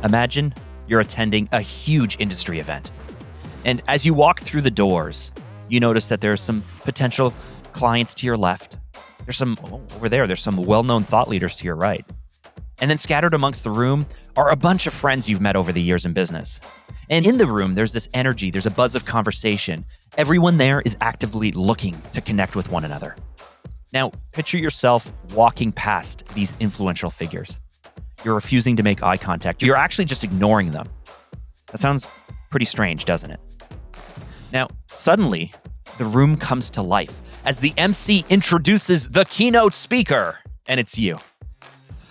Imagine you're attending a huge industry event. And as you walk through the doors, you notice that there's some potential clients to your left. There's some over there. There's some well-known thought leaders to your right. And then scattered amongst the room are a bunch of friends you've met over the years in business. And in the room, there's this energy. There's a buzz of conversation. Everyone there is actively looking to connect with one another. Now, picture yourself walking past these influential figures. You're refusing to make eye contact. You're actually just ignoring them. That sounds pretty strange, doesn't it? Now, suddenly, the room comes to life as the MC introduces the keynote speaker, and it's you.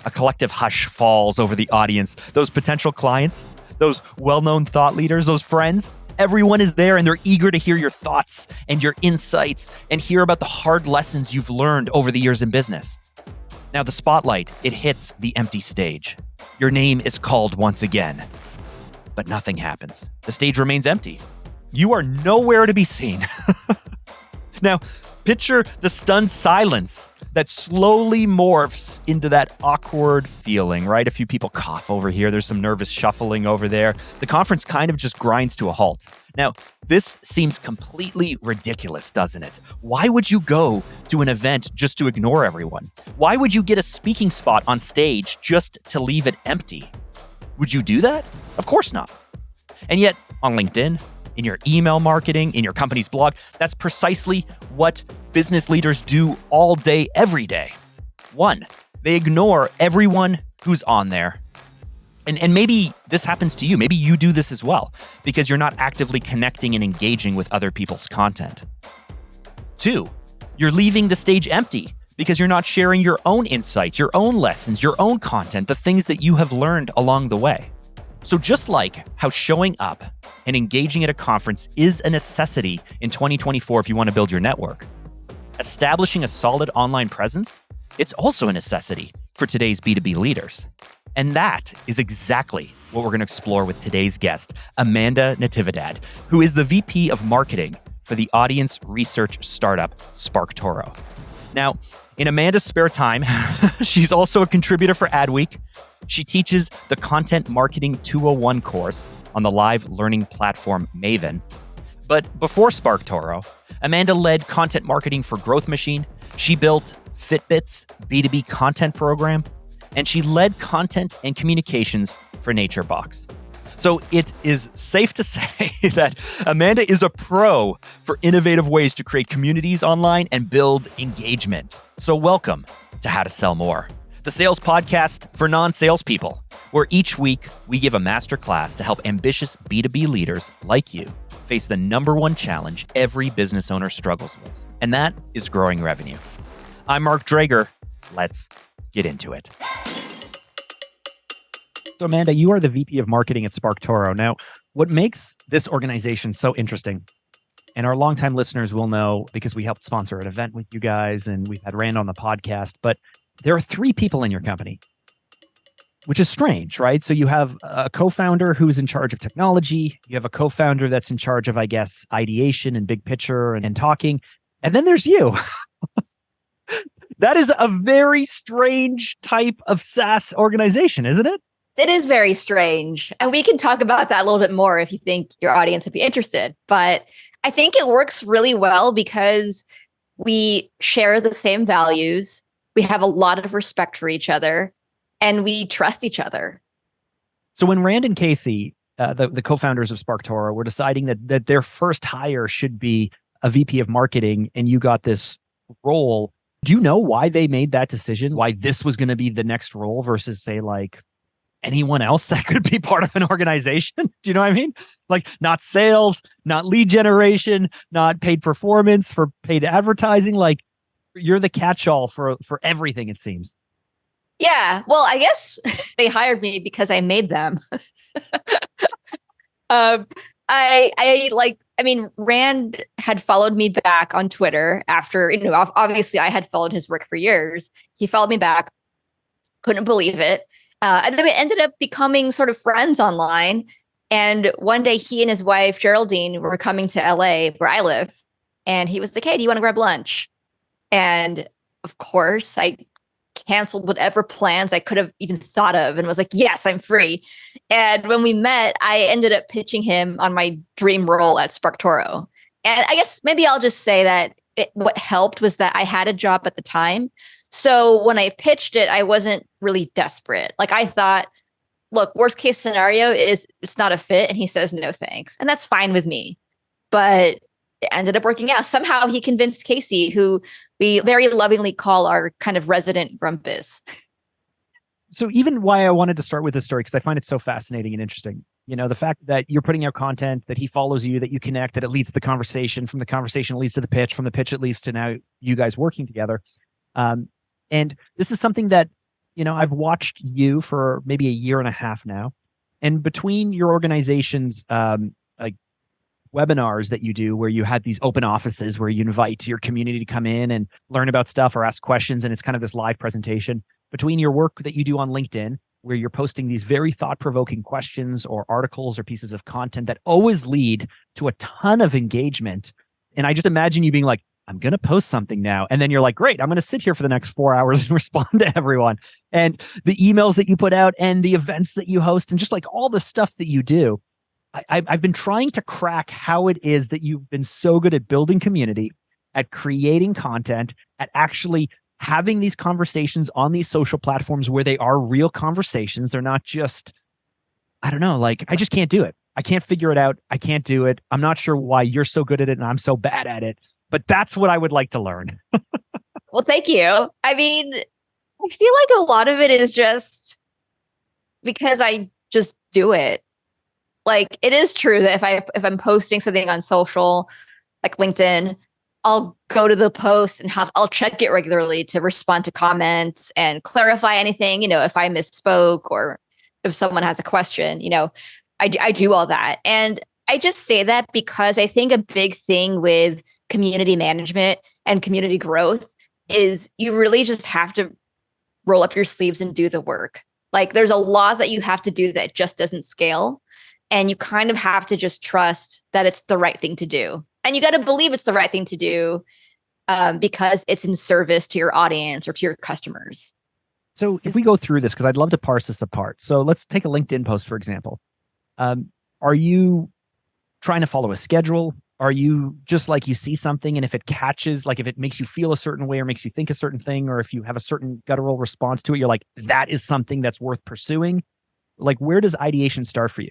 A collective hush falls over the audience. Those potential clients, those well-known thought leaders, those friends, everyone is there and they're eager to hear your thoughts and your insights and hear about the hard lessons you've learned over the years in business. Now the spotlight, it hits the empty stage. Your name is called once again, but nothing happens. The stage remains empty. You are nowhere to be seen. Now, picture the stunned silence that slowly morphs into that awkward feeling, right? A few people cough over here. There's some nervous shuffling over there. The conference kind of just grinds to a halt. Now, this seems completely ridiculous, doesn't it? Why would you go to an event just to ignore everyone? Why would you get a speaking spot on stage just to leave it empty? Would you do that? Of course not. And yet, on LinkedIn, in your email marketing, in your company's blog, that's precisely what business leaders do all day, every day. One, they ignore everyone who's on there. And maybe this happens to you. Maybe you do this as well because you're not actively connecting and engaging with other people's content. Two, you're leaving the stage empty because you're not sharing your own insights, your own lessons, your own content, the things that you have learned along the way. So just like how showing up and engaging at a conference is a necessity in 2024 if you want to build your network, establishing a solid online presence, it's also a necessity for today's B2B leaders. And that is exactly what we're going to explore with today's guest, Amanda Natividad, who is the VP of Marketing for the audience research startup SparkToro. Now, in Amanda's spare time, she's also a contributor for Adweek. She teaches the Content Marketing 201 course on the live learning platform Maven. But before SparkToro, Amanda led content marketing for Growth Machine. She built Fitbit's B2B content program, and she led content and communications for NatureBox. So it is safe to say that Amanda is a pro for innovative ways to create communities online and build engagement. So welcome to How to Sell More, the sales podcast for non-salespeople, where each week we give a masterclass to help ambitious B2B leaders like you face the number one challenge every business owner struggles with, and that is growing revenue. I'm Mark Drager. Let's get into it. So Amanda, you are the VP of Marketing at SparkToro. Now, what makes this organization so interesting, and our longtime listeners will know because we helped sponsor an event with you guys and we've had Rand on the podcast, but there are 3 people in your company, which is strange, right? So you have a co-founder who's in charge of technology. You have a co-founder that's in charge of, I guess, ideation and big picture and talking. And then there's you. That is a very strange type of SaaS organization, isn't it? It is very strange. And we can talk about that a little bit more if you think your audience would be interested. But I think it works really well because we share the same values. We have a lot of respect for each other and we trust each other. So when Rand and Casey, the co-founders of SparkToro, were deciding that their first hire should be a VP of marketing and you got this role, do you know why they made that decision? Why this was going to be the next role versus, say, like anyone else that could be part of an organization? Do you know what I mean? Like not sales, not lead generation, not paid performance for paid advertising. Like you're the catch-all for everything, it seems. Yeah. Well, I guess they hired me because I made them. Rand had followed me back on Twitter after, obviously I had followed his work for years. He followed me back. Couldn't believe it. And then we ended up becoming sort of friends online. And one day he and his wife, Geraldine, were coming to LA where I live. And he was like, hey, do you want to grab lunch? And of course, I canceled whatever plans I could have even thought of and was like, yes, I'm free. And when we met, I ended up pitching him on my dream role at SparkToro. And I guess maybe I'll just say that what helped was that I had a job at the time. So when I pitched it, I wasn't really desperate. Like I thought, look, worst case scenario is it's not a fit. And he says, no, thanks. And that's fine with me. But it ended up working out. Somehow he convinced Casey, who we very lovingly call our kind of resident grumpus. So even why I wanted to start with this story, because I find it so fascinating and interesting. You know, the fact that you're putting out content, that he follows you, that you connect, that it leads to the conversation, from the conversation it leads to the pitch, from the pitch it leads to now you guys working together. And this is something that, you know, I've watched you for maybe a year and a half now. And between your organization's like webinars that you do, where you had these open offices where you invite your community to come in and learn about stuff or ask questions, and it's kind of this live presentation, between your work that you do on LinkedIn, where you're posting these very thought-provoking questions or articles or pieces of content that always lead to a ton of engagement. And I just imagine you being like, I'm going to post something now. And then you're like, great, I'm going to sit here for the next 4 hours and respond to everyone. And the emails that you put out and the events that you host and just like all the stuff that you do. I've been trying to crack how it is that you've been so good at building community, at creating content, at actually having these conversations on these social platforms where they are real conversations. They're not just, I don't know, like, I just can't do it. I can't figure it out. I can't do it. I'm not sure why you're so good at it and I'm so bad at it, but that's what I would like to learn. Well, thank you. I mean, I feel like a lot of it is just because I just do it. Like, it is true that if I'm posting something on social, like LinkedIn, I'll go to the post and I'll check it regularly to respond to comments and clarify anything, you know, if I misspoke or if someone has a question, you know, I do all that. And I just say that because I think a big thing with community management and community growth is you really just have to roll up your sleeves and do the work. Like, there's a lot that you have to do that just doesn't scale. And you kind of have to just trust that it's the right thing to do. And you got to believe it's the right thing to do because it's in service to your audience or to your customers. So if we go through this, because I'd love to parse this apart. So let's take a LinkedIn post, for example. Are you trying to follow a schedule? Are you just like, you see something and if it catches, like if it makes you feel a certain way or makes you think a certain thing, or if you have a certain guttural response to it, you're like, that is something that's worth pursuing? Like, where does ideation start for you?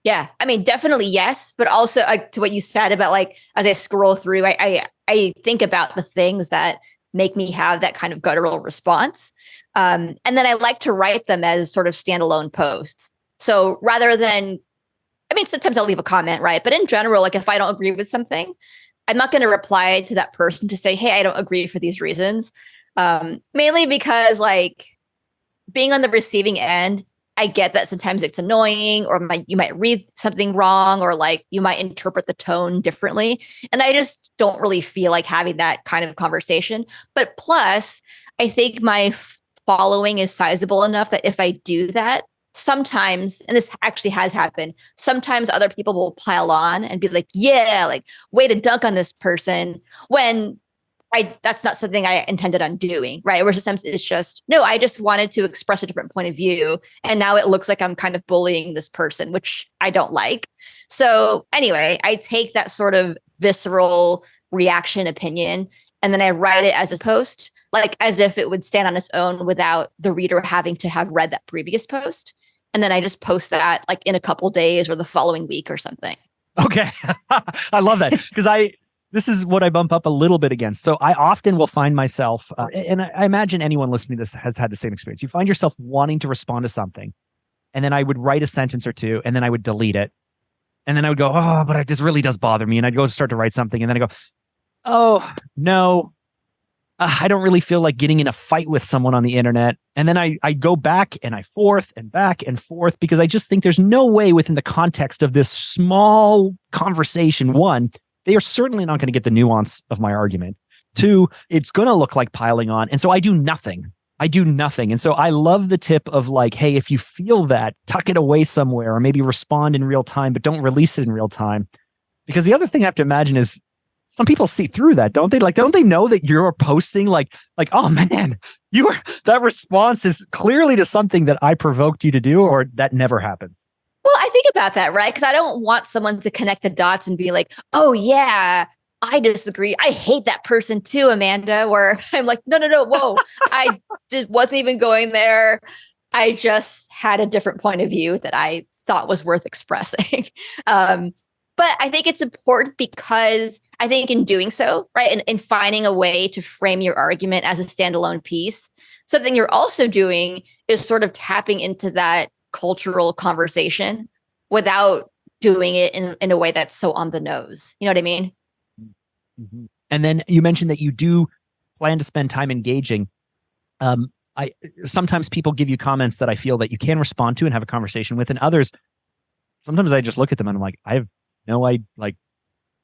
Yeah, I mean, definitely yes, but also to what you said about, like, as I scroll through, I think about the things that make me have that kind of guttural response. And then I like to write them as sort of standalone posts. So rather than, I mean, sometimes I'll leave a comment, right? But in general, like, if I don't agree with something, I'm not going to reply to that person to say, hey, I don't agree for these reasons. Mainly because, like, being on the receiving end, I get that sometimes it's annoying, or you might read something wrong, or like you might interpret the tone differently. And I just don't really feel like having that kind of conversation. But plus, I think my following is sizable enough that if I do that, sometimes, and this actually has happened, sometimes other people will pile on and be like, yeah, like, way to dunk on this person, when that's not something I intended on doing, right? Where sometimes it's just, no, I just wanted to express a different point of view. And now it looks like I'm kind of bullying this person, which I don't like. So anyway, I take that sort of visceral reaction opinion, and then I write it as a post, like as if it would stand on its own without the reader having to have read that previous post. And then I just post that like in a couple days or the following week or something. Okay. I love that, because this is what I bump up a little bit against. So I often will find myself, and I imagine anyone listening to this has had the same experience. You find yourself wanting to respond to something, and then I would write a sentence or two, and then I would delete it. And then I would go, oh, but this really does bother me. And I'd go start to write something, and then I go, oh, no, I don't really feel like getting in a fight with someone on the internet. And then I go back and I forth and back and forth, because I just think there's no way within the context of this small conversation, one, they are certainly not going to get the nuance of my argument. Two, it's going to look like piling on. And so I do nothing. And so I love the tip of like, hey, if you feel that, tuck it away somewhere, or maybe respond in real time, but don't release it in real time. Because the other thing I have to imagine is some people see through that, don't they? Like, don't they know that you're posting like, oh man, that response is clearly to something that I provoked you to do, or that never happens? Well, I think about that, right? Because I don't want someone to connect the dots and be like, oh yeah, I disagree. I hate that person too, Amanda. Where I'm like, no, whoa, I just wasn't even going there. I just had a different point of view that I thought was worth expressing. But I think it's important because I think in doing so, right, and in finding a way to frame your argument as a standalone piece, something you're also doing is sort of tapping into that cultural conversation without doing it in a way that's so on the nose. You know what I mean? Mm-hmm. And then you mentioned that you do plan to spend time engaging. Sometimes people give you comments that I feel that you can respond to and have a conversation with, and others, sometimes I just look at them and I'm like, I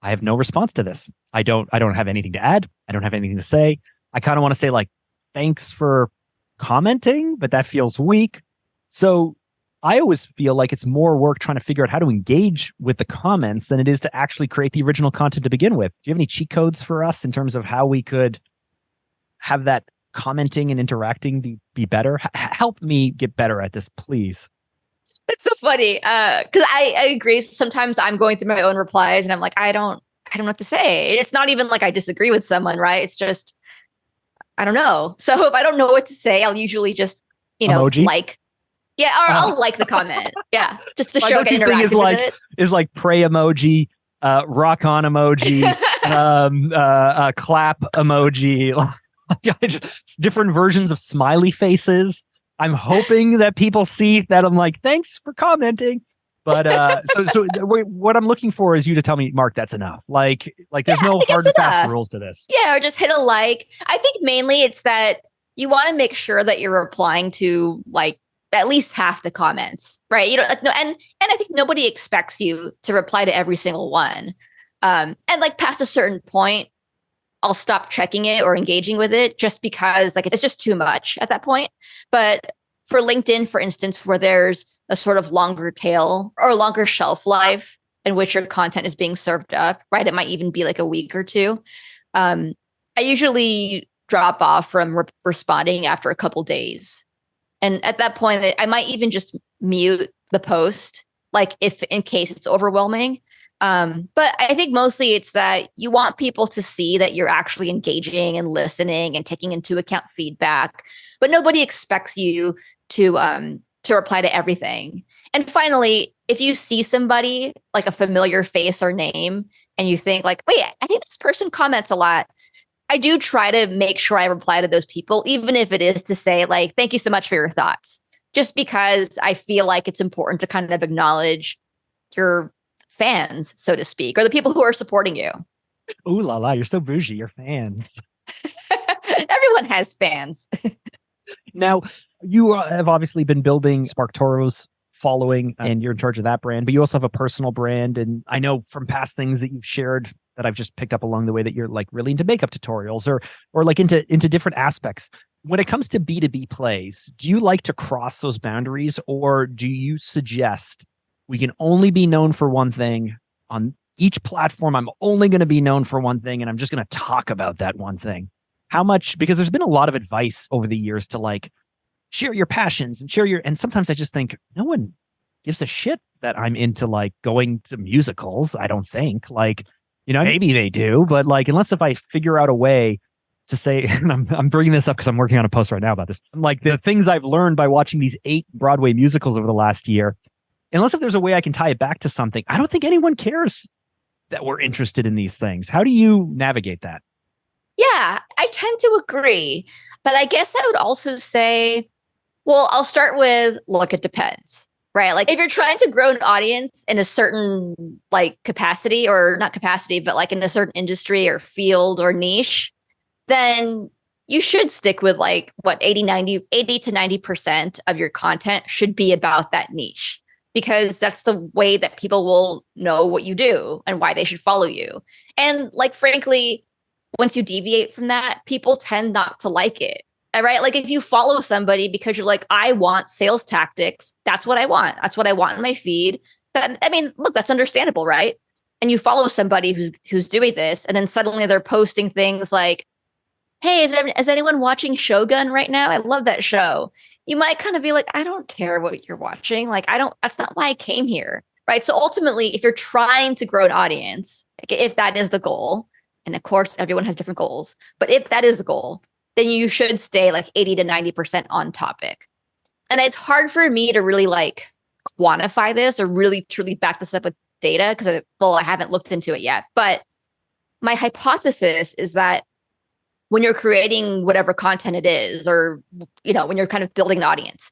have no response to this. I don't have anything to add. I don't have anything to say. I kind of want to say like, thanks for commenting, but that feels weak. So I always feel like it's more work trying to figure out how to engage with the comments than it is to actually create the original content to begin with. Do you have any cheat codes for us in terms of how we could have that commenting and interacting be better? Help me get better at this, please. That's so funny. Because I agree. Sometimes I'm going through my own replies and I'm like, I don't know what to say. It's not even like I disagree with someone, right? It's just, I don't know. So if I don't know what to say, I'll usually just, Emoji? like, yeah, or I'll like the comment. Yeah. Just to show I interacted with it. Is like pray emoji, rock on emoji, clap emoji, different versions of smiley faces. I'm hoping that people see that I'm like, thanks for commenting. But so what I'm looking for is you to tell me, Mark, that's enough. Like there's no hard and fast rules to this. Yeah, or just hit a like. I think mainly it's that you want to make sure that you're replying to like at least half the comments, right? And I think nobody expects you to reply to every single one. And like past a certain point, I'll stop checking it or engaging with it just because like it's just too much at that point. But for LinkedIn, for instance, where there's a sort of longer tail or longer shelf life in which your content is being served up, right? It might even be like a week or two. I usually drop off from responding after a couple days. And at that point, I might even just mute the post, like if in case it's overwhelming. But I think mostly it's that you want people to see that you're actually engaging and listening and taking into account feedback, but nobody expects you to reply to everything. And finally, if you see somebody like a familiar face or name and you think like, wait, I think this person comments a lot, I do try to make sure I reply to those people, even if it is to say like, thank you so much for your thoughts, just because I feel like it's important to kind of acknowledge your fans, so to speak, or the people who are supporting you. Ooh la la, you're so bougie, your fans. Everyone has fans. Now, you have obviously been building SparkToro's following and you're in charge of that brand, but you also have a personal brand. And I know from past things that you've shared that I've just picked up along the way that you're like really into makeup tutorials or like into different aspects. When it comes to B2B plays, do you like to cross those boundaries, or do you suggest we can only be known for one thing on each platform? I'm only going to be known for one thing, and I'm just going to talk about that one thing. How much, because there's been a lot of advice over the years to like share your passions and and sometimes I just think no one gives a shit that I'm into like going to musicals. I don't think like, maybe they do, but like, unless if I figure out a way to say, and I'm bringing this up because I'm working on a post right now about this, like the things I've learned by watching these 8 Broadway musicals over the last year, unless if there's a way I can tie it back to something, I don't think anyone cares that we're interested in these things. How do you navigate that? Yeah, I tend to agree. But I guess I would also say, well, I'll start with, look, it depends, right? Like if you're trying to grow an audience in a certain like capacity, or not capacity, but like in a certain industry or field or niche, then you should stick with like what 80 to 90% of your content should be about that niche, because that's the way that people will know what you do and why they should follow you. And like, frankly, once you deviate from that, people tend not to like it. Right? Like if you follow somebody because you're like, I want sales tactics, that's what I want. That's what I want in my feed. Look, that's understandable, right? and you follow somebody who's doing this, and then suddenly they're posting things like, hey, is anyone watching Shogun right now? I love that show. You might kind of be like, I don't care what you're watching. Like, that's not why I came here. Right. So ultimately, if you're trying to grow an audience, if that is the goal, and of course, everyone has different goals, but if that is the goal, then you should stay like 80 to 90% on topic. And it's hard for me to really like quantify this or really truly back this up with data because, I haven't looked into it yet. But my hypothesis is that when you're creating whatever content it is, or, when you're kind of building an audience,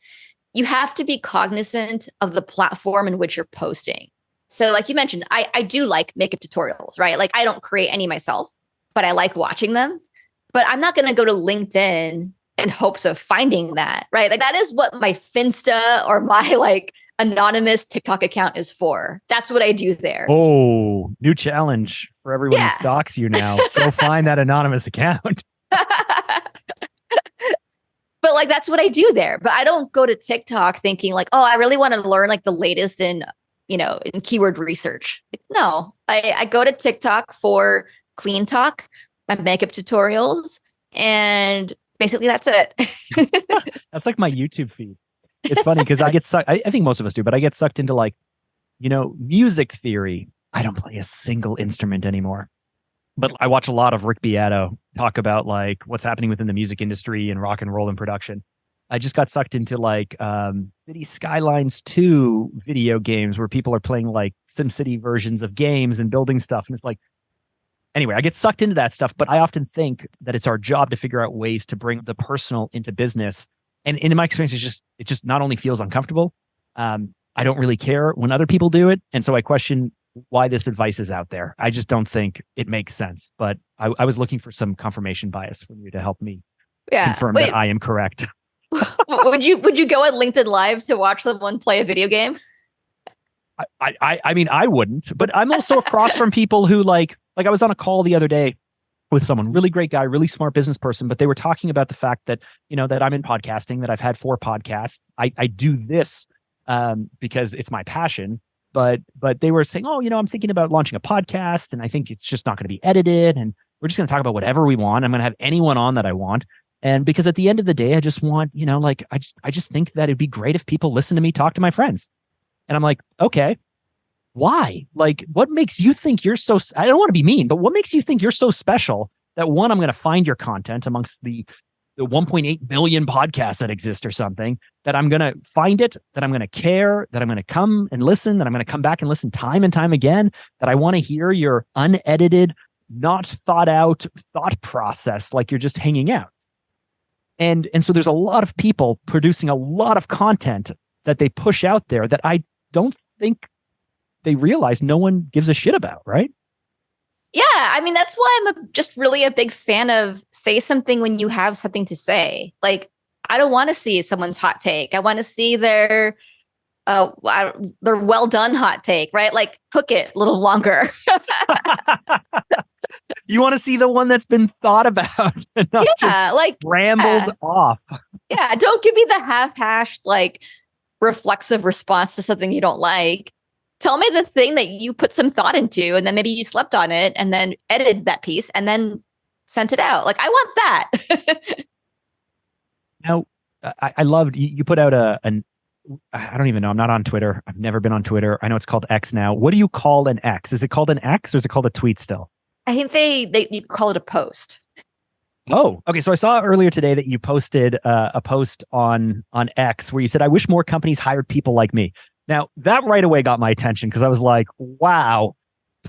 you have to be cognizant of the platform in which you're posting. So like you mentioned, I do like makeup tutorials, right? Like I don't create any myself, but I like watching them. But I'm not going to go to LinkedIn in hopes of finding that, right? Like that is what my Finsta or my like anonymous TikTok account is for. That's what I do there. Oh, new challenge for everyone who stalks you now. Go find that anonymous account. But like, that's what I do there. But I don't go to TikTok thinking like, oh, I really want to learn like the latest in keyword research. Like, no, I go to TikTok for clean talk, my makeup tutorials, and basically that's it. That's like my YouTube feed. It's funny because I get sucked. I think most of us do, but I get sucked into like, music theory. I don't play a single instrument anymore. But I watch a lot of Rick Beato talk about like what's happening within the music industry and rock and roll and production. I just got sucked into like City Skylines 2 video games where people are playing like SimCity versions of games and building stuff. And it's like, anyway, I get sucked into that stuff, but I often think that it's our job to figure out ways to bring the personal into business. And in my experience, it just not only feels uncomfortable. I don't really care when other people do it. And so I question why this advice is out there. I just don't think it makes sense. But I was looking for some confirmation bias from you to help me confirm that I am correct. Would you go on LinkedIn Live to watch someone play a video game? I mean, I wouldn't, but I'm also across from people who like I was on a call the other day with someone, really great guy, really smart business person, but they were talking about the fact that, that I'm in podcasting, that I've had 4 podcasts. I do this because it's my passion. But they were saying, oh, I'm thinking about launching a podcast and I think it's just not going to be edited. And we're just going to talk about whatever we want. I'm going to have anyone on that I want. And because at the end of the day, I just want, I just think that it'd be great if people listen to me talk to my friends. And I'm like, okay, why? Like, what makes you think you're so, I don't want to be mean, but what makes you think you're so special that one, I'm going to find your content amongst the 1.8 billion podcasts that exist or something, that I'm going to find it, that I'm going to care, that I'm going to come and listen, that I'm going to come back and listen time and time again, that I want to hear your unedited, not thought out thought process, like you're just hanging out. And so there's a lot of people producing a lot of content that they push out there that I don't think they realize no one gives a shit about, right? Yeah, I mean, that's why I'm just really a big fan of say something when you have something to say. Like, I don't want to see someone's hot take. I want to see their well done hot take, right? Like, cook it a little longer. You want to see the one that's been thought about and not just like rambled off. Yeah, don't give me the half-hashed, like, reflexive response to something you don't like. Tell me the thing that you put some thought into, and then maybe you slept on it and then edited that piece and then sent it out. Like, I want that. Now, I loved, you put out I don't even know. I'm not on Twitter. I've never been on Twitter. I know it's called X now. What do you call an X? Is it called an X or is it called a tweet still? I think you call it a post. Oh, okay. So I saw earlier today that you posted a post on X where you said, I wish more companies hired people like me. Now, that right away got my attention because I was like, wow,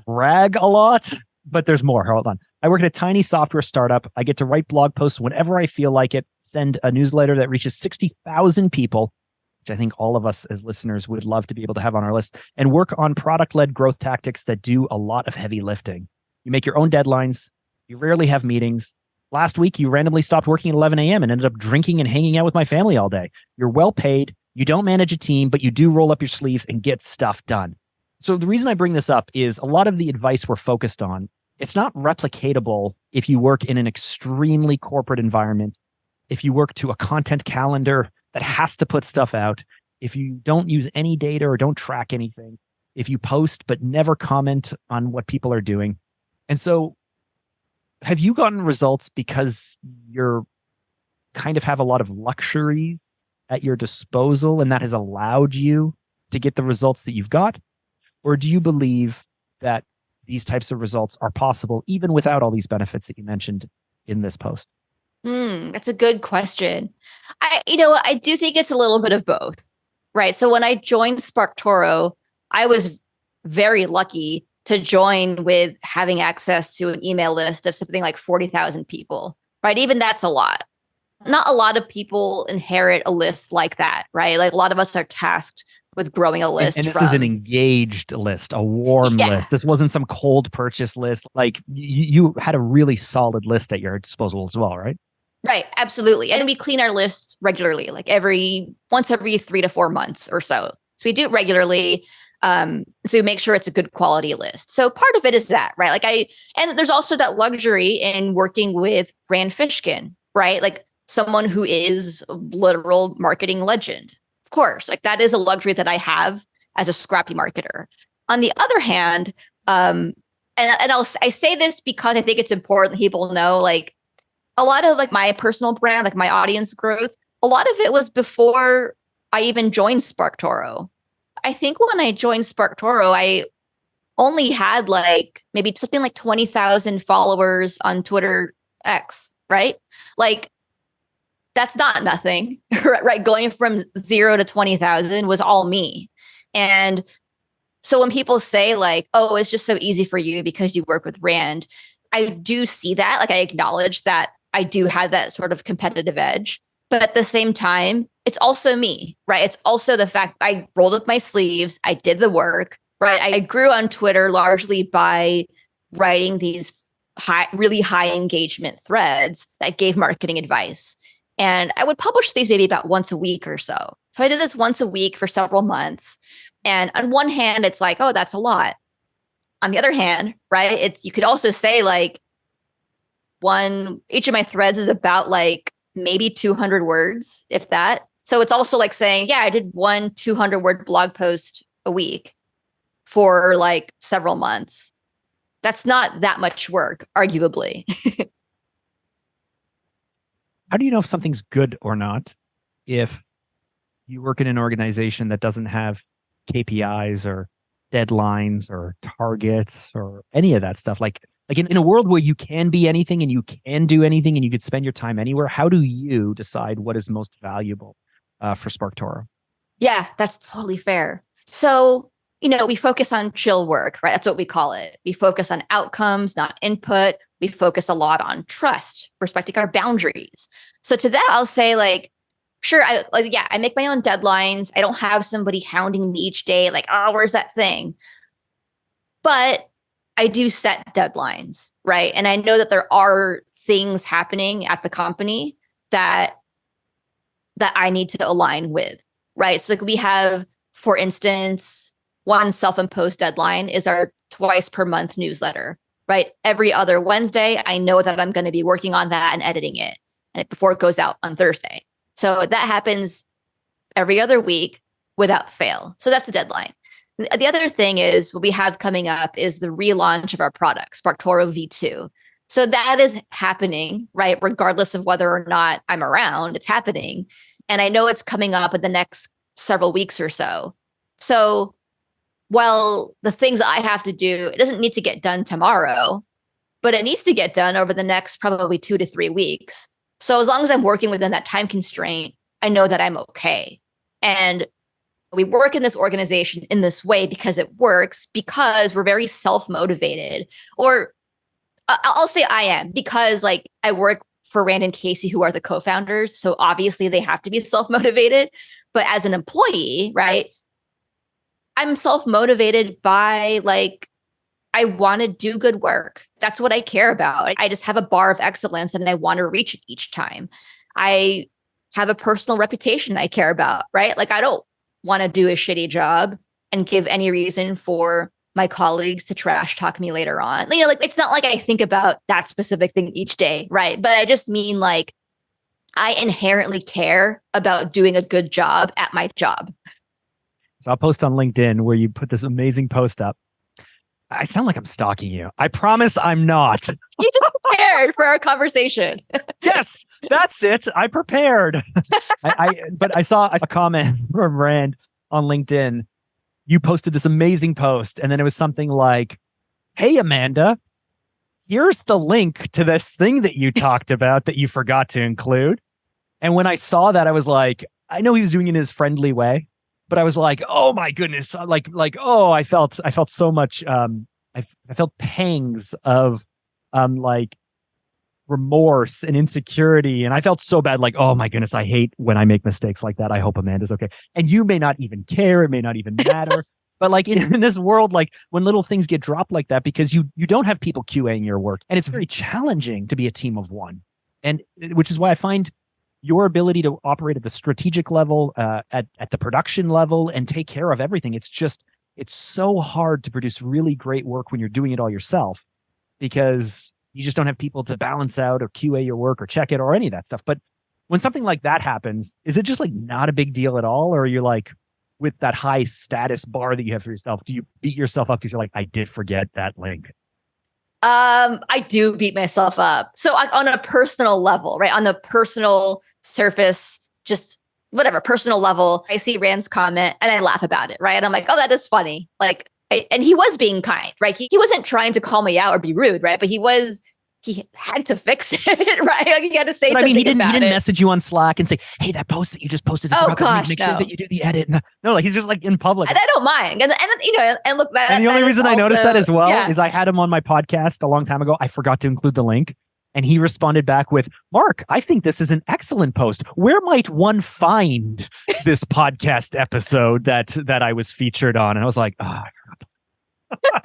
brag a lot, but there's more. Hold on. I work at a tiny software startup. I get to write blog posts whenever I feel like it, send a newsletter that reaches 60,000 people, which I think all of us as listeners would love to be able to have on our list, and work on product-led growth tactics that do a lot of heavy lifting. You make your own deadlines. You rarely have meetings. Last week, you randomly stopped working at 11 a.m. and ended up drinking and hanging out with my family all day. You're well paid. You don't manage a team, but you do roll up your sleeves and get stuff done. So the reason I bring this up is a lot of the advice we're focused on, it's not replicatable if you work in an extremely corporate environment, if you work to a content calendar that has to put stuff out, if you don't use any data or don't track anything. if you post but never comment on what people are doing. And so have you gotten results because you're kind of have a lot of luxuries at your disposal and that has allowed you to get the results that you've got? Or do you believe that these types of results are possible even without all these benefits that you mentioned in this post? That's a good question. I do think it's a little bit of both, right? So when I joined SparkToro, I was very lucky to join with having access to an email list of something like 40,000 people, right? Even that's a lot. Not a lot of people inherit a list like that, right? Like a lot of us are tasked with growing a list. And this is an engaged list, a warm list. This wasn't some cold purchase list. Like you had a really solid list at your disposal as well, right? Right, absolutely. And we clean our lists regularly, like once every 3 to 4 months or so. So we do it regularly. So we make sure it's a good quality list. So part of it is that, right? And there's also that luxury in working with Rand Fishkin, right? Like someone who is a literal marketing legend. Of course, like that is a luxury that I have as a scrappy marketer. On the other hand, I say this because I think it's important that people know, like, a lot of like my personal brand, like my audience growth, a lot of it was before I even joined SparkToro. I think when I joined SparkToro, I only had like maybe something like 20,000 followers on Twitter X, right? Like that's not nothing, right? Going from 0 to 20,000 was all me. And so when people say like, oh, it's just so easy for you because you work with Rand, I do see that. Like I acknowledge that I do have that sort of competitive edge. But at the same time, it's also me, right? It's also the fact I rolled up my sleeves. I did the work, right? I grew on Twitter largely by writing these really high engagement threads that gave marketing advice. And I would publish these maybe about once a week or so. So I did this once a week for several months. And on one hand, it's like, oh, that's a lot. On the other hand, right, you could also say like each of my threads is about like maybe 200 words, if that. So it's also like saying, yeah, I did one 200-word blog post a week for like several months. That's not that much work, arguably. How do you know if something's good or not if you work in an organization that doesn't have KPIs or deadlines or targets or any of that stuff? Like in a world where you can be anything and you can do anything and you could spend your time anywhere, how do you decide what is most valuable for SparkToro? Yeah, that's totally fair. So, we focus on chill work, right? That's what we call it. We focus on outcomes, not input. We focus a lot on trust, respecting our boundaries. So to that, I'll say like, sure, I make my own deadlines. I don't have somebody hounding me each day like, oh, where's that thing? But I do set deadlines, right? And I know that there are things happening at the company that I need to align with, right? So like we have, for instance, one self-imposed deadline is our twice per month newsletter, right? Every other Wednesday, I know that I'm going to be working on that and editing it before it goes out on Thursday. So that happens every other week without fail. So that's a deadline. The other thing is what we have coming up is the relaunch of our product, SparkToro V2. So that is happening, right? Regardless of whether or not I'm around, it's happening. And I know it's coming up in the next several weeks or so. So, well, the things I have to do, it doesn't need to get done tomorrow, but it needs to get done over the next probably 2 to 3 weeks. So as long as I'm working within that time constraint, I know that I'm okay. And we work in this organization in this way because it works, because we're very self-motivated. Or I'll say I am, because like I work for Rand and Casey, who are the co-founders. So obviously they have to be self-motivated. But as an employee, right, I'm self-motivated by like, I want to do good work. That's what I care about. I just have a bar of excellence and I want to reach it each time. I have a personal reputation I care about, right? Like I don't want to do a shitty job and give any reason for my colleagues to trash talk me later on. Like it's not like I think about that specific thing each day, right? But I just mean like I inherently care about doing a good job at my job. So I'll post on LinkedIn where you put this amazing post up. I sound like I'm stalking you. I promise I'm not. You just prepared for our conversation. Yes, that's it. I prepared. But I saw a comment from Rand on LinkedIn. You posted this amazing post, and then it was something like, "Hey, Amanda, here's the link to this thing that you talked about that you forgot to include." And when I saw that, I was like, I know he was doing it in his friendly way, but I was like, oh my goodness, oh, I felt so much. I felt pangs of like remorse and insecurity, and I felt so bad. Like, oh my goodness, I hate when I make mistakes like that. I hope Amanda's okay. And you may not even care; it may not even matter. But like in this world, like when little things get dropped like that, because you don't have people QAing your work, and it's very challenging to be a team of one, and which is why I find your ability to operate at the strategic level, at the production level, and take care of everything. It's so hard to produce really great work when you're doing it all yourself, because you just don't have people to balance out or QA your work or check it or any of that stuff. But when something like that happens, is it just like not a big deal at all? Or are you like, with that high status bar that you have for yourself, do you beat yourself up because you're like, I did forget that link? I do beat myself up. So on a personal level, right? On the personal surface, just whatever, personal level, I see Rand's comment and I laugh about it, right? And I'm like, oh, that is funny. Like, and he was being kind, right? He wasn't trying to call me out or be rude, right? But he had to fix it, right? Like he had to say something. I mean, he didn't message you on Slack and say, "Hey, that post that you just posted, oh gosh, make sure that you do the edit." No, like he's just like in public. And I don't mind. And look, that. And the only reason I noticed that as well yeah. is I had him on my podcast a long time ago. I forgot to include the link, and he responded back with, "Mark, I think this is an excellent post. Where might one find this podcast episode that I was featured on?" And I was like, "Oh, I forgot."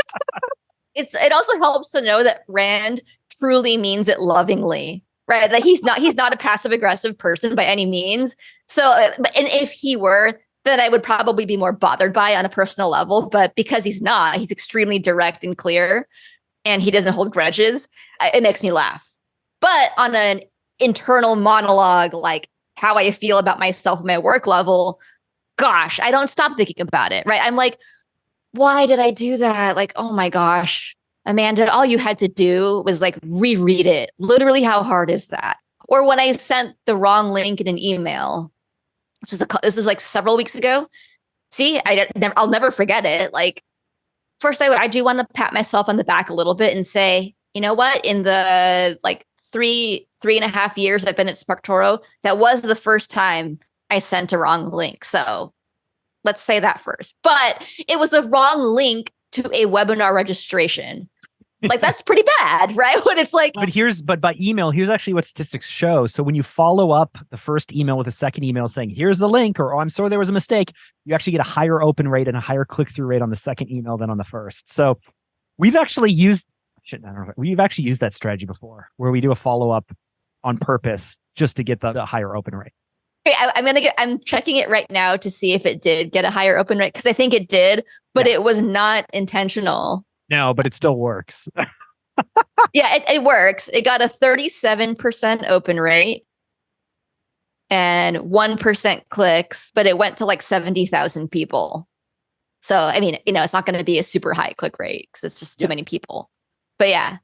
It also helps to know that Rand truly means it lovingly, right? That he's not a passive aggressive person by any means. So, and if he were, then I would probably be more bothered by it on a personal level. But because he's not, he's extremely direct and clear, and he doesn't hold grudges. It makes me laugh. But on an internal monologue, like how I feel about myself and my work level, gosh, I don't stop thinking about it, right? I'm like, why did I do that? Like, oh my gosh, Amanda, all you had to do was like reread it. Literally, how hard is that? Or when I sent the wrong link in an email, this was like several weeks ago. See, I'll never forget it. Like, first, I do want to pat myself on the back a little bit and say, you know what? In the like three and a half years I've been at SparkToro, that was the first time I sent a wrong link. So let's say that first. But it was the wrong link to a webinar registration. Like, that's pretty bad, right? When it's like, but by email, here's actually what statistics show. So when you follow up the first email with a second email saying, here's the link, or, oh, I'm sorry, there was a mistake, you actually get a higher open rate and a higher click-through rate on the second email than on the first. So we've actually used that strategy before, where we do a follow-up on purpose just to get the higher open rate. Okay, I'm checking it right now to see if it did get a higher open rate, because I think it did, but it was not intentional. No, but it still works. Yeah, it works. It got a 37% open rate and 1% clicks, but it went to like 70,000 people. So, I mean, it's not going to be a super high click rate because it's just too many people. But yeah.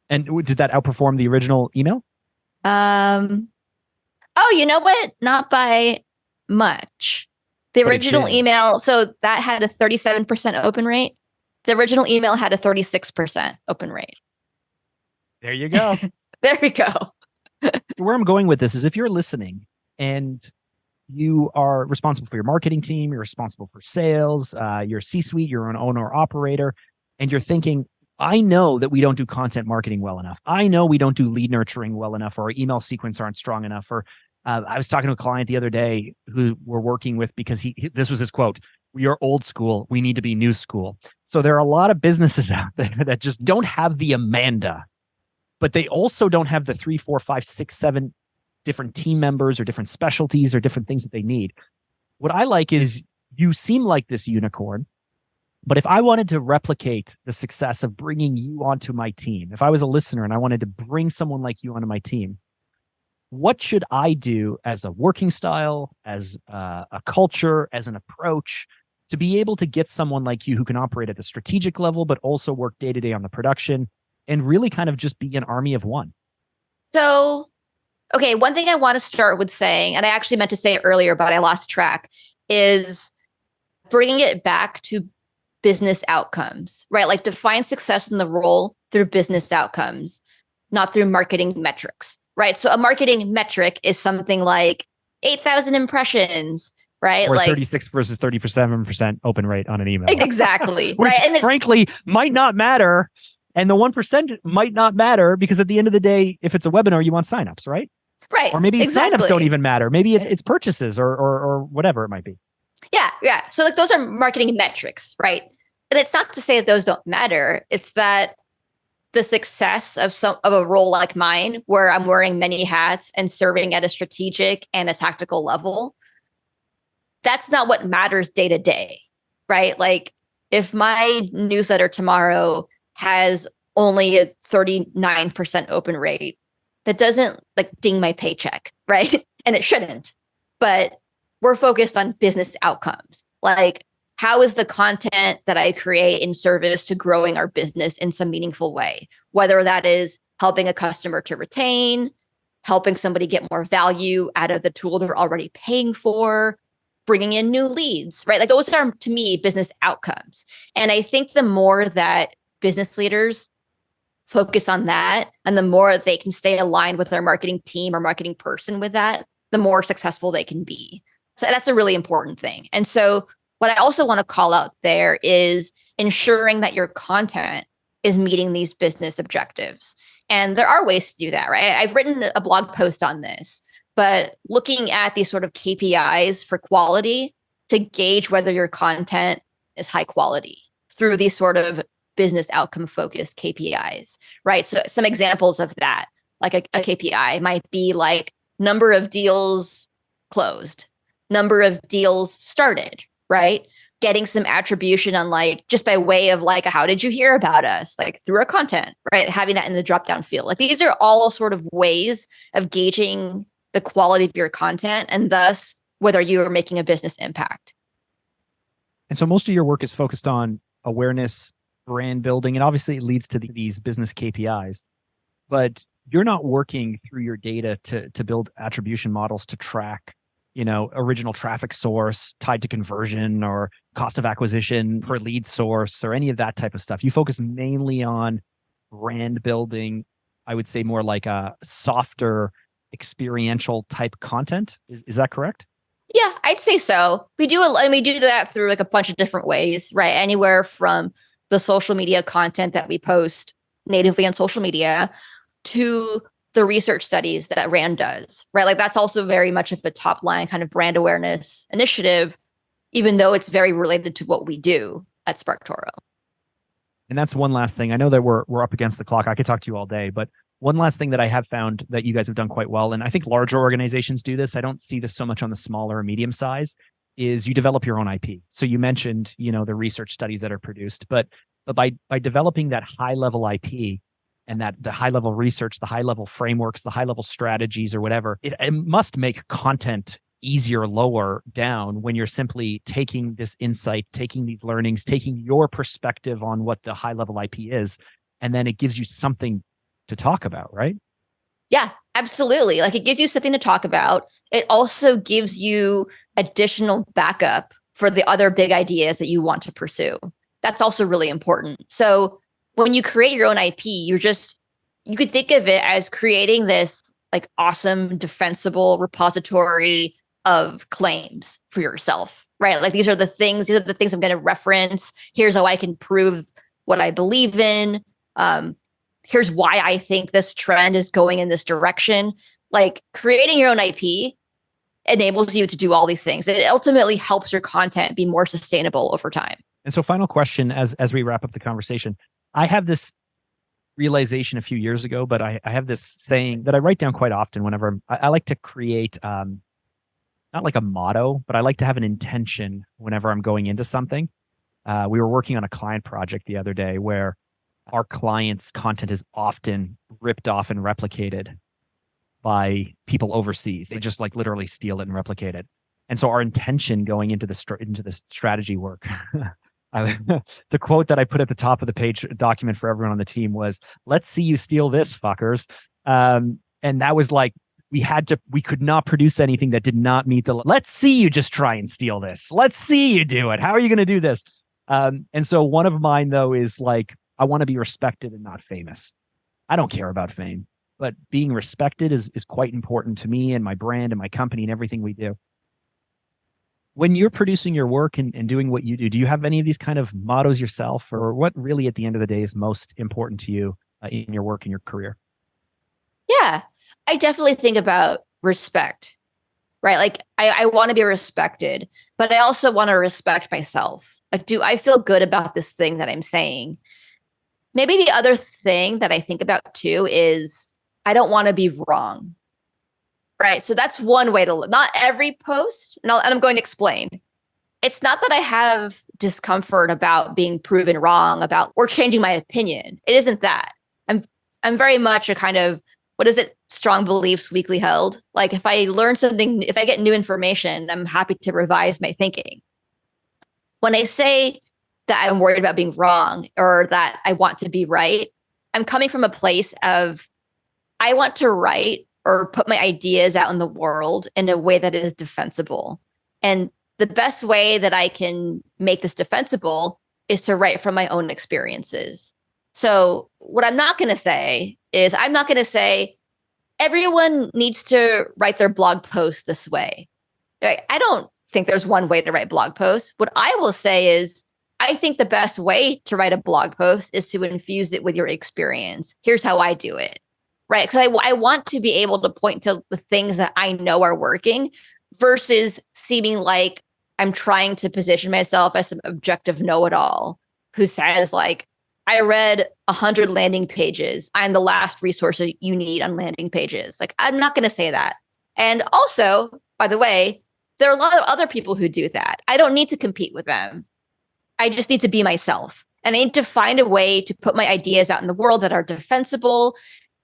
And did that outperform the original email? Oh, you know what? Not by much. The original email, so that had a 37% open rate. The original email had a 36% open rate. There you go. There we go. Where I'm going with this is, if you're listening and you are responsible for your marketing team, you're responsible for sales, you're C-suite, you're an owner or operator, and you're thinking, I know that we don't do content marketing well enough. I know we don't do lead nurturing well enough, or our email sequence aren't strong enough. Or I was talking to a client the other day who we're working with because this was his quote: "We are old school. We need to be new school." So there are a lot of businesses out there that just don't have the Amanda, but they also don't have the 3, 4, 5, 6, 7 different team members or different specialties or different things that they need. What I like is, you seem like this unicorn, but if I wanted to replicate the success of bringing you onto my team, if I was a listener and I wanted to bring someone like you onto my team, what should I do as a working style, as a culture, as an approach to be able to get someone like you who can operate at the strategic level, but also work day to day on the production and really kind of just be an army of one? So, okay, one thing I want to start with saying, and I actually meant to say it earlier, but I lost track, is bringing it back to business outcomes, right? Like define success in the role through business outcomes, not through marketing metrics, right? So a marketing metric is something like 8,000 impressions, right? Or like 36 versus 37% open rate on an email. Exactly. Which right. And frankly might not matter. And the 1% might not matter because at the end of the day, if it's a webinar, you want signups, right? Right. Or maybe exactly. signups don't even matter. Maybe it's purchases or whatever it might be. Yeah. Yeah. So like those are marketing metrics, right? And it's not to say that those don't matter. It's that the success of a role like mine, where I'm wearing many hats and serving at a strategic and a tactical level, that's not what matters day to day, right? Like if my newsletter tomorrow has only a 39% open rate, that doesn't like ding my paycheck, right? And it shouldn't. But we're focused on business outcomes. Like, how is the content that I create in service to growing our business in some meaningful way? Whether that is helping a customer to retain, helping somebody get more value out of the tool they're already paying for, bringing in new leads, right? Like those are, to me, business outcomes. And I think the more that business leaders focus on that, and the more they can stay aligned with their marketing team or marketing person with that, the more successful they can be. So that's a really important thing. And so what I also want to call out there is ensuring that your content is meeting these business objectives. And there are ways to do that, right? I've written a blog post on this, but looking at these sort of KPIs for quality to gauge whether your content is high quality through these sort of business outcome focused KPIs, right? So some examples of that, like a KPI might be like number of deals closed, number of deals started, right? Getting some attribution on like, just by way of like, how did you hear about us? Like through our content, right? Having that in the drop-down field. Like these are all sort of ways of gauging the quality of your content and thus whether you are making a business impact. And so most of your work is focused on awareness, brand building, and obviously it leads to these business KPIs, but you're not working through your data to build attribution models to track, original traffic source tied to conversion or cost of acquisition per lead source or any of that type of stuff. You focus mainly on brand building, I would say more like a softer experiential type content. Is that correct? Yeah, I'd say so. We do that through like a bunch of different ways, right? Anywhere from the social media content that we post natively on social media to the research studies that Rand does, right? Like that's also very much of a top line kind of brand awareness initiative, even though it's very related to what we do at SparkToro. And that's one last thing. I know that we're up against the clock. I could talk to you all day, but one last thing that I have found that you guys have done quite well, and I think larger organizations do this, I don't see this so much on the smaller or medium size, is you develop your own IP. So you mentioned, the research studies that are produced, but by developing that high level IP and that the high level research, the high level frameworks, the high level strategies or whatever, it must make content easier lower down when you're simply taking this insight, taking these learnings, taking your perspective on what the high level IP is, and then it gives you something to talk about, right? Yeah, absolutely. Like it gives you something to talk about. It also gives you additional backup for the other big ideas that you want to pursue. That's also really important. So when you create your own IP, you could think of it as creating this like awesome, defensible repository of claims for yourself, right? Like these are the things I'm going to reference. Here's how I can prove what I believe in. Here's why I think this trend is going in this direction. Like creating your own IP enables you to do all these things. It ultimately helps your content be more sustainable over time. And so final question as we wrap up the conversation, I have this realization a few years ago, but I have this saying that I write down quite often whenever I like to create, not like a motto, but I like to have an intention whenever I'm going into something. We were working on a client project the other day where our client's content is often ripped off and replicated by people overseas. They just like literally steal it and replicate it. And so our intention going into the strategy work, the quote that I put at the top of the page document for everyone on the team was, "Let's see you steal this, fuckers." And that was like, we could not produce anything that did not meet the, let's see you just try and steal this. Let's see you do it. How are you going to do this? And so one of mine though is like, I want to be respected and not famous. I don't care about fame, but being respected is quite important to me and my brand and my company and everything we do. When you're producing your work and doing what you do you have any of these kind of mottos yourself, or what really at the end of the day is most important to you in your work and your career? Yeah, I definitely think about respect, right? Like I want to be respected, but I also want to respect myself. Like, do I feel good about this thing that I'm saying? Maybe the other thing that I think about too is I don't want to be wrong. Right. So that's one way to look. Not every post, and I'm going to explain. It's not that I have discomfort about being proven wrong about or changing my opinion. It isn't that. I'm very much a kind of, what is it? Strong beliefs, weakly held. Like if I learn something, if I get new information, I'm happy to revise my thinking. When I say that I'm worried about being wrong or that I want to be right, I'm coming from a place of I want to write or put my ideas out in the world in a way that is defensible. And the best way that I can make this defensible is to write from my own experiences. So what I'm not going to say is I'm not going to say everyone needs to write their blog post this way. Right? I don't think there's one way to write blog posts. What I will say is I think the best way to write a blog post is to infuse it with your experience. Here's how I do it. Right. Because I want to be able to point to the things that I know are working versus seeming like I'm trying to position myself as some objective know-it-all who says like, I read 100 landing pages. I'm the last resource you need on landing pages. Like, I'm not going to say that. And also, by the way, there are a lot of other people who do that. I don't need to compete with them. I just need to be myself. And I need to find a way to put my ideas out in the world that are defensible,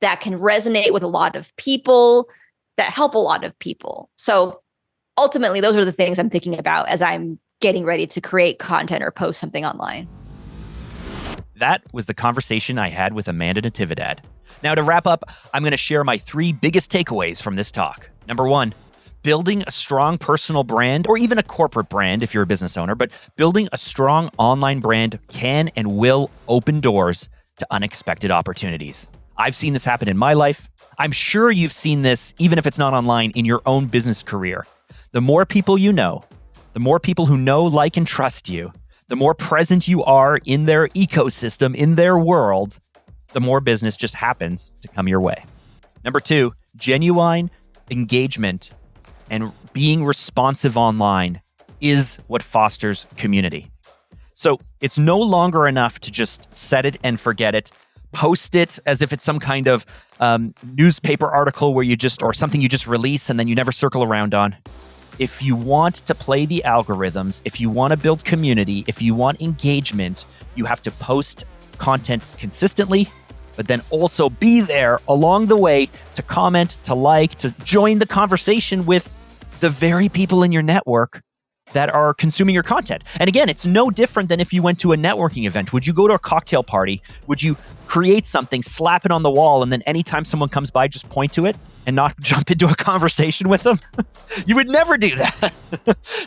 that can resonate with a lot of people, that help a lot of people. So ultimately, those are the things I'm thinking about as I'm getting ready to create content or post something online. That was the conversation I had with Amanda Natividad. Now, to wrap up, I'm going to share my 3 biggest takeaways from this talk. Number 1, building a strong personal brand, or even a corporate brand if you're a business owner, but building a strong online brand can and will open doors to unexpected opportunities. I've seen this happen in my life. I'm sure you've seen this, even if it's not online, in your own business career. The more people you know, the more people who know, like, and trust you, the more present you are in their ecosystem, in their world, the more business just happens to come your way. Number 2, genuine engagement and being responsive online is what fosters community. So it's no longer enough to just set it and forget it, post it as if it's some kind of newspaper article where or something you just release and then you never circle around on. If you want to play the algorithms, if you want to build community, if you want engagement, you have to post content consistently, but then also be there along the way to comment, to like, to join the conversation with the very people in your network that are consuming your content. And again, it's no different than if you went to a networking event. Would you go to a cocktail party? Would you create something, slap it on the wall, and then anytime someone comes by, just point to it and not jump into a conversation with them? You would never do that.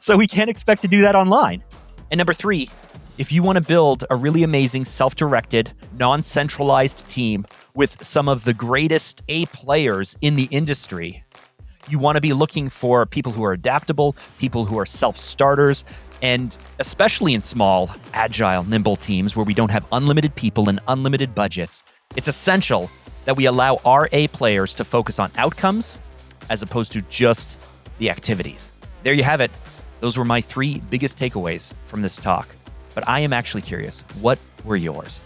So we can't expect to do that online. And number 3, if you want to build a really amazing, self-directed, non-centralized team with some of the greatest A players in the industry, you want to be looking for people who are adaptable, people who are self-starters, and especially in small, agile, nimble teams where we don't have unlimited people and unlimited budgets, it's essential that we allow our A players to focus on outcomes as opposed to just the activities. There you have it. Those were my 3 biggest takeaways from this talk. But I am actually curious, what were yours?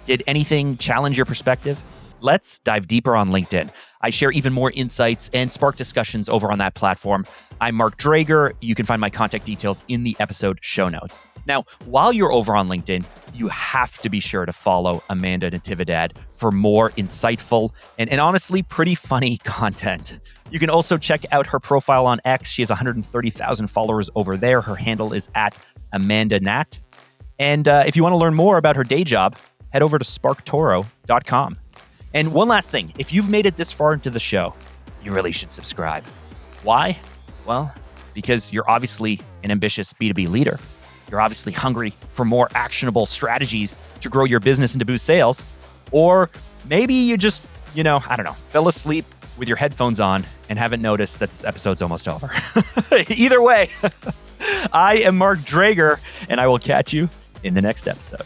Did anything challenge your perspective? Let's dive deeper on LinkedIn. I share even more insights and spark discussions over on that platform. I'm Mark Drager. You can find my contact details in the episode show notes. Now, while you're over on LinkedIn, you have to be sure to follow Amanda Natividad for more insightful and honestly pretty funny content. You can also check out her profile on X. She has 130,000 followers over there. Her handle is at AmandaNat. And if you want to learn more about her day job, head over to sparktoro.com. And one last thing, if you've made it this far into the show, you really should subscribe. Why? Well, because you're obviously an ambitious B2B leader. You're obviously hungry for more actionable strategies to grow your business and to boost sales. Or maybe you just, fell asleep with your headphones on and haven't noticed that this episode's almost over. Either way, I am Mark Drager, and I will catch you in the next episode.